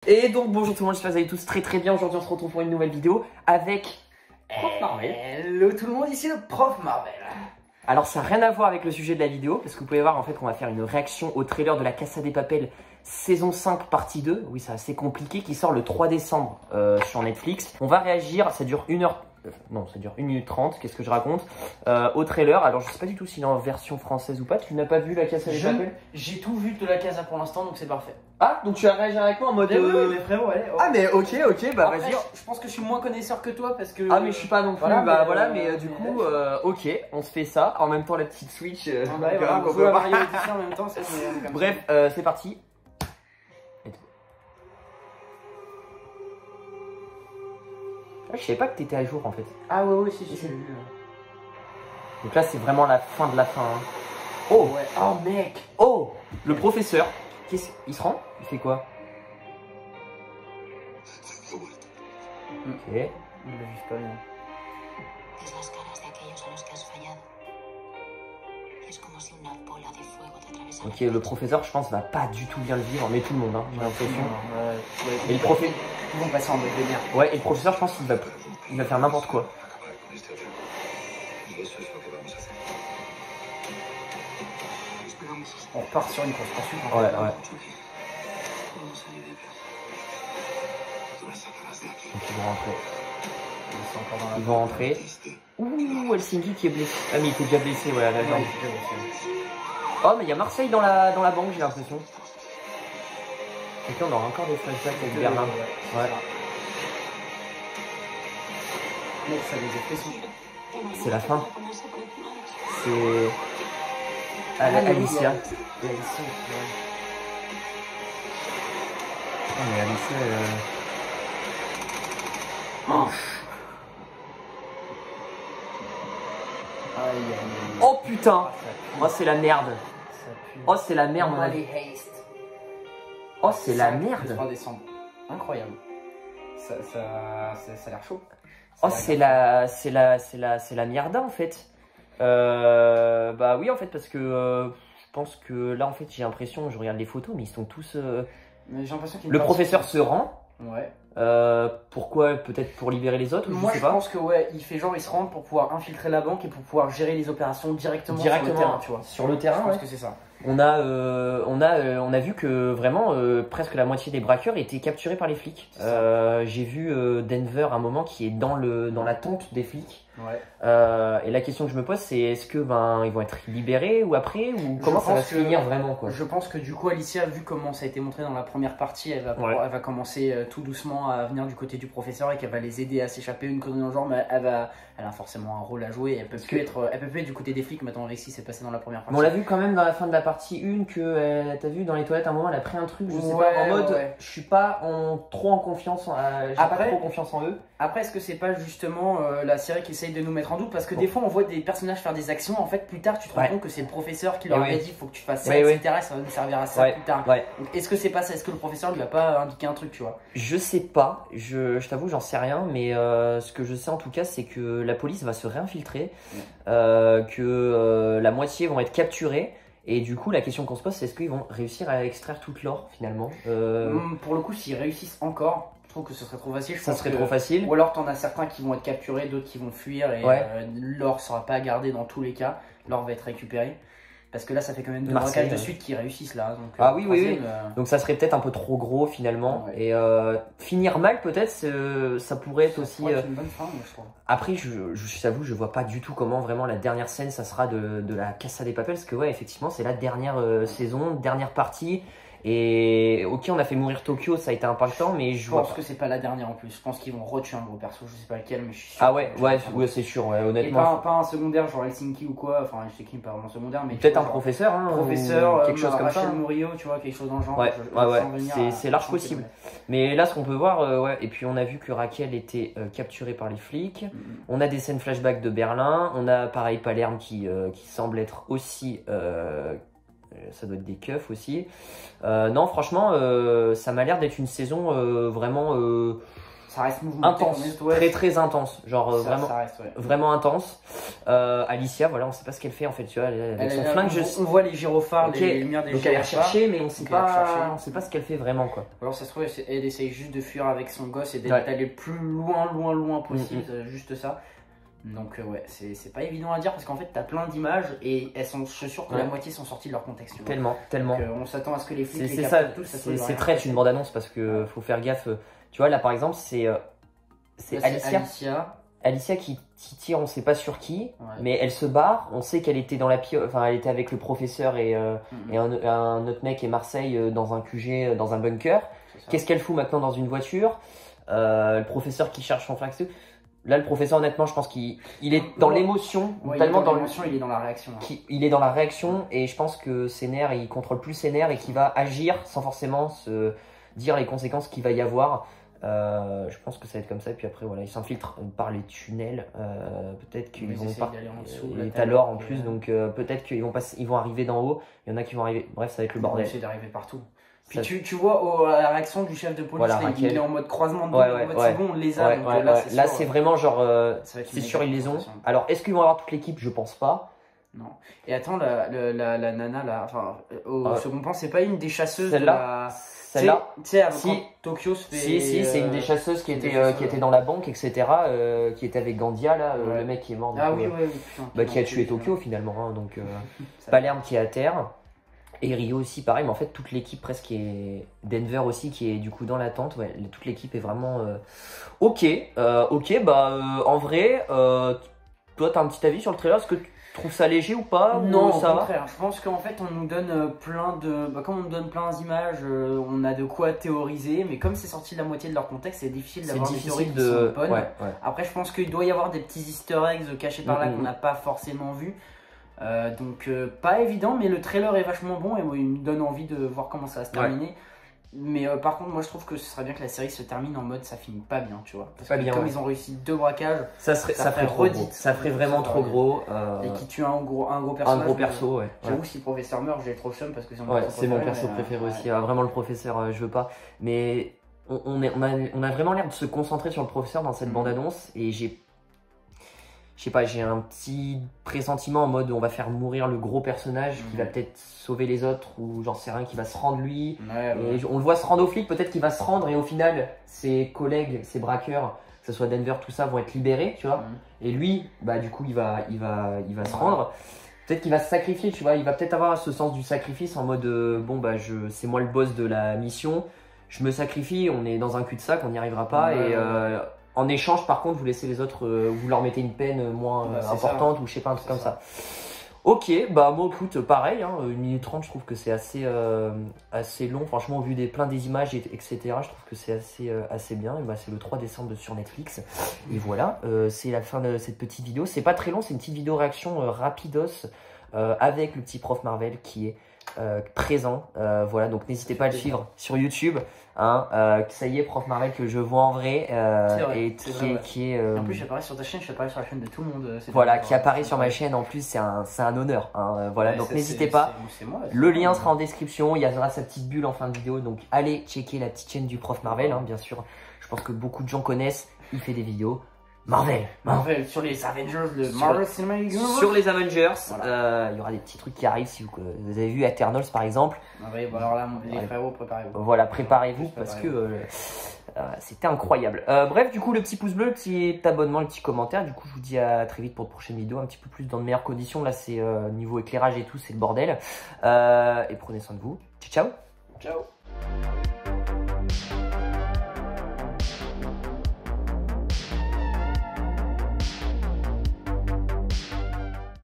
Et donc bonjour tout le monde, j'espère que vous allez tous très bien. Aujourd'hui on se retrouve pour une nouvelle vidéo avec Prof Marvel. Hello tout le monde, ici le Prof Marvel. Alors ça n'a rien à voir avec le sujet de la vidéo, parce que vous pouvez voir en fait qu'on va faire une réaction au trailer de la Casa de Papel saison 5 partie 2. Oui, c'est assez compliqué, qui sort le 3 décembre sur Netflix. On va réagir, ça dure 1 heure. Non, ça dure 1 minute 30, qu'est-ce que je raconte au trailer. Alors je sais pas du tout s'il est en version française ou pas. Tu n'as pas vu la Casa de Papel? J'ai tout vu de la Casa pour l'instant, donc c'est parfait. Ah, donc tu vas réagir avec moi en mode... Oui, mais frérot, allez. Ah mais ok, bah après, vas-y. je pense que je suis moins connaisseur que toi parce que... Ah mais je suis pas non plus, voilà, mais du coup, ok, on se fait ça. En même temps la petite Switch, voilà, on joue à Mario Odyssey en même temps, c'est comme bref, c'est parti. Ah, je savais pas que t'étais à jour en fait. Ah ouais, si, j'ai vu. Donc là c'est vraiment la fin de la fin. Hein. Oh ouais. Oh mec. Oh le professeur, il se rend? Il fait quoi? Ok. Il le vit pas bien. Ok, le professeur, je pense, va pas du tout bien le vivre, mais tout le monde, hein, j'ai l'impression. Et le professeur, ils vont passer en mode de merde. Ouais, et le professeur, je pense qu'il va faire n'importe quoi. On repart sur une course poursuite. Ouais. Donc ils vont rentrer. Ils vont rentrer. Ouh, Helsinki qui est blessé. Ah mais il était déjà blessé, ouais, à la jambe. Oh mais il y a Marseille dans la banque, j'ai l'impression. Et puis on aura encore des flashbacks avec Berlin. Ouais. C'est la fin. C'est... Alicia. Oh mais Alicia... Oh putain. Oh c'est la merde. Oh c'est la merde mon avis. Oh c'est la merde. 3 décembre. Incroyable. Ça a l'air chaud. Oh c'est la mierda en fait. Bah oui en fait parce que je pense que là en fait j'ai l'impression, je regarde les photos mais ils sont tous... Mais j'ai l'impression qu'il le professeur se rend. Ouais. Pourquoi? Peut-être pour libérer les autres? Moi je pense que ouais, il fait genre il se rend pour pouvoir infiltrer la banque et pour pouvoir gérer les opérations directement sur le terrain, tu vois. Sur le terrain, je pense que c'est ça. On a vu que vraiment presque la moitié des braqueurs étaient capturés par les flics. J'ai vu Denver à un moment qui est dans la tente des flics. Ouais. Et la question que je me pose c'est est-ce que ils vont être libérés ou après ou comment ça va se finir vraiment quoi. Je pense que du coup Alicia, vu comment ça a été montré dans la première partie, elle va commencer tout doucement à venir du côté du professeur et qu'elle va les aider à s'échapper, une connerie dans le genre, mais elle a forcément un rôle à jouer. Elle peut plus être du côté des flics maintenant avec ce qui s'est passé dans la première partie. Mais on l'a vu quand même dans la fin de la partie 1 que t'as vu dans les toilettes à un moment elle a pris un truc, je sais pas, en mode je suis pas trop en confiance, j'ai pas trop confiance en eux. Après est-ce que c'est pas justement la série qui essaye de nous mettre en doute parce que des fois on voit des personnages faire des actions, en fait plus tard tu te rends compte que c'est le professeur qui leur avait dit faut que tu fasses ça, etc. Et ça va nous servir à ça plus tard. Donc est-ce que c'est pas ça, est-ce que le professeur lui a pas indiqué un truc, tu vois? Je sais pas, je t'avoue j'en sais rien, mais ce que je sais en tout cas c'est que la police va se réinfiltrer, que la moitié vont être capturés. Et du coup, la question qu'on se pose, c'est est-ce qu'ils vont réussir à extraire toute l'or finalement? Pour le coup, s'ils réussissent encore, je trouve que ce serait trop facile. Ça serait trop facile. Ou alors, t'en as certains qui vont être capturés, d'autres qui vont fuir et l'or sera pas gardé dans tous les cas. L'or va être récupéré. Parce que là, ça fait quand même 2 braquages de suite qui réussissent là. Donc, oui. Donc ça serait peut-être un peu trop gros finalement. Ouais. Et finir mal peut-être, ça pourrait être aussi... une bonne fin, moi, je trouve. Après, je t'avoue, je vois pas du tout comment vraiment la dernière scène, ça sera de la Casa de Papel. Parce que ouais, effectivement, c'est la dernière saison, dernière partie. Et ok, on a fait mourir Tokyo, ça a été impactant, mais je pense que c'est pas la dernière en plus. Je pense qu'ils vont retuer un gros perso, je sais pas lequel, mais je suis sûr. Ah ouais, c'est sûr, honnêtement. Et pas un secondaire genre Helsinki ou quoi, enfin Helsinki pas vraiment secondaire, mais peut-être un professeur, quelque chose comme ça. Murillo, tu vois, quelque chose dans le genre. C'est large possible. Mais là, ce qu'on peut voir, et puis on a vu que Raquel était capturée par les flics. On a des scènes flashback de Berlin. On a pareil Palerme qui semble être aussi ça doit être des keufs aussi. Non, franchement, ça m'a l'air d'être une saison vraiment Ça reste mouvementé. Intense, très intense. Genre vraiment, ça reste, vraiment intense. Alicia, voilà, on sait pas ce qu'elle fait en fait, tu vois, avec son flingue. On voit les gyrophares, les lumières des gyrophares. Donc elle a cherché, mais on sait pas ce qu'elle fait vraiment, quoi. Alors ça se trouve, elle essaye juste de fuir avec son gosse et d'aller le plus loin possible, juste ça. Donc ouais, c'est pas évident à dire parce qu'en fait t'as plein d'images et elles sont, je suis sûr que la moitié sont sorties de leur contexte. Tu vois. Tellement. Donc, on s'attend à ce que les flics c'est ça, c'est très une bande-annonce parce que faut faire gaffe. Tu vois là par exemple c'est Alicia qui tire, on sait pas sur qui, mais elle se barre. On sait qu'elle était dans elle était avec le professeur et un autre mec et Marseille dans un QG, dans un bunker. Qu'est-ce qu'elle fout maintenant dans une voiture? Le professeur qui cherche son flingue. Là, le professeur, honnêtement, je pense qu'il est dans l'émotion, tellement dans l'émotion, il est dans la réaction. Il est dans la réaction et je pense que ses nerfs, il contrôle plus ses nerfs et qu'il va agir sans forcément se dire les conséquences qu'il va y avoir. Je pense que ça va être comme ça. Et puis après, voilà, ils s'infiltrent par les tunnels. Peut-être qu'ils vont pas. Il est à l'or en plus, donc peut-être qu'ils vont arriver d'en haut. Il y en a qui vont arriver. Bref, ça va être le bordel. Ils vont essayer d'arriver partout. Puis tu vois la réaction du chef de police, voilà, là, il est en mode croisement de c'est bon, on les a. Là, c'est vraiment genre, c'est sûr, ils les ont. Alors, est-ce qu'ils vont avoir toute l'équipe? Je pense pas. Non. Et attends, la nana, là, enfin, au second plan, c'est pas une des chasseuses celle-là. Celle-là, tu sais, quand Tokyo se fait. Si, c'est une des chasseuses qui était dans la banque, etc., qui était avec Gandia, là, le mec qui est mort. Ah oui, putain. Qui a tué Tokyo finalement, hein, donc Palerme qui est à terre. Et Rio aussi, pareil, mais en fait, toute l'équipe presque est. Denver aussi, qui est du coup dans l'attente. Ouais, toute l'équipe est vraiment. Ok, en vrai, toi, t'as un petit avis sur le trailer? Est-ce que tu trouves ça léger ou pas? Non, au contraire. Je pense qu'en fait, on nous donne plein de. Comme on nous donne plein d'images, on a de quoi théoriser, mais comme c'est sorti de la moitié de leur contexte, c'est difficile d'avoir des théories qui sont bonnes. Après, je pense qu'il doit y avoir des petits easter eggs cachés par là qu'on n'a pas forcément vus. Donc pas évident, mais le trailer est vachement bon et il me donne envie de voir comment ça va se terminer. Mais par contre, moi je trouve que ce serait bien que la série se termine en mode ça finit pas bien, tu vois. Parce que comme ils ont réussi 2 braquages, ça ferait trop gros. Ça ferait vraiment trop gros. Et qui tue un gros personnage. Un gros perso, ouais. J'avoue, si le professeur meurt, j'ai trop le seum parce que c'est mon perso préféré aussi. Vraiment, le professeur, je veux pas. Mais on a vraiment l'air de se concentrer sur le professeur dans cette bande-annonce et je sais pas, j'ai un petit pressentiment en mode on va faire mourir le gros personnage qui va peut-être sauver les autres ou j'en sais rien, qui va se rendre lui. Et on le voit se rendre aux flics, peut-être qu'il va se rendre et au final ses collègues, ses braqueurs, que ce soit Denver, tout ça, vont être libérés, tu vois. Et lui, bah du coup il va se rendre. Peut-être qu'il va se sacrifier, tu vois. Il va peut-être avoir ce sens du sacrifice en mode bon bah c'est moi le boss de la mission, je me sacrifie, on est dans un cul-de-sac, on n'y arrivera pas en échange, par contre, vous laissez les autres, vous leur mettez une peine moins importante ou je sais pas, un truc comme ça. Ok, bah moi écoute, pareil, 1 minute 30, je trouve que c'est assez long. Franchement, au vu plein des images, etc., je trouve que c'est assez bien. Et bah, c'est le 3 décembre sur Netflix. Et voilà, c'est la fin de cette petite vidéo. C'est pas très long, c'est une petite vidéo réaction rapidos avec le petit prof Marvel qui est présent. Voilà, donc n'hésitez pas à le suivre sur YouTube. Ça y est, prof Marvel que je vois en vrai, et qui est en plus j'apparais sur ta chaîne, je apparais sur la chaîne de tout le monde. Voilà, qui apparaît sur ma chaîne en plus, c'est un honneur. Voilà, donc n'hésitez pas. Le lien sera en description, il y aura sa petite bulle en fin de vidéo, donc allez checker la petite chaîne du prof Marvel, bien sûr. Je pense que beaucoup de gens connaissent. Il fait des vidéos Marvel sur les Avengers de Marvel Cinematic Universe. Sur les Avengers, il y aura des petits trucs qui arrivent si vous avez vu Eternals par exemple. Oui, bon, alors là, les frérots, préparez-vous. Voilà, préparez-vous parce que c'était incroyable. Bref, du coup, le petit pouce bleu, le petit abonnement, le petit commentaire. Du coup, je vous dis à très vite pour de prochaines vidéos, un petit peu plus dans de meilleures conditions. Là, c'est niveau éclairage et tout, c'est le bordel. Et prenez soin de vous. Ciao, ciao. Ciao.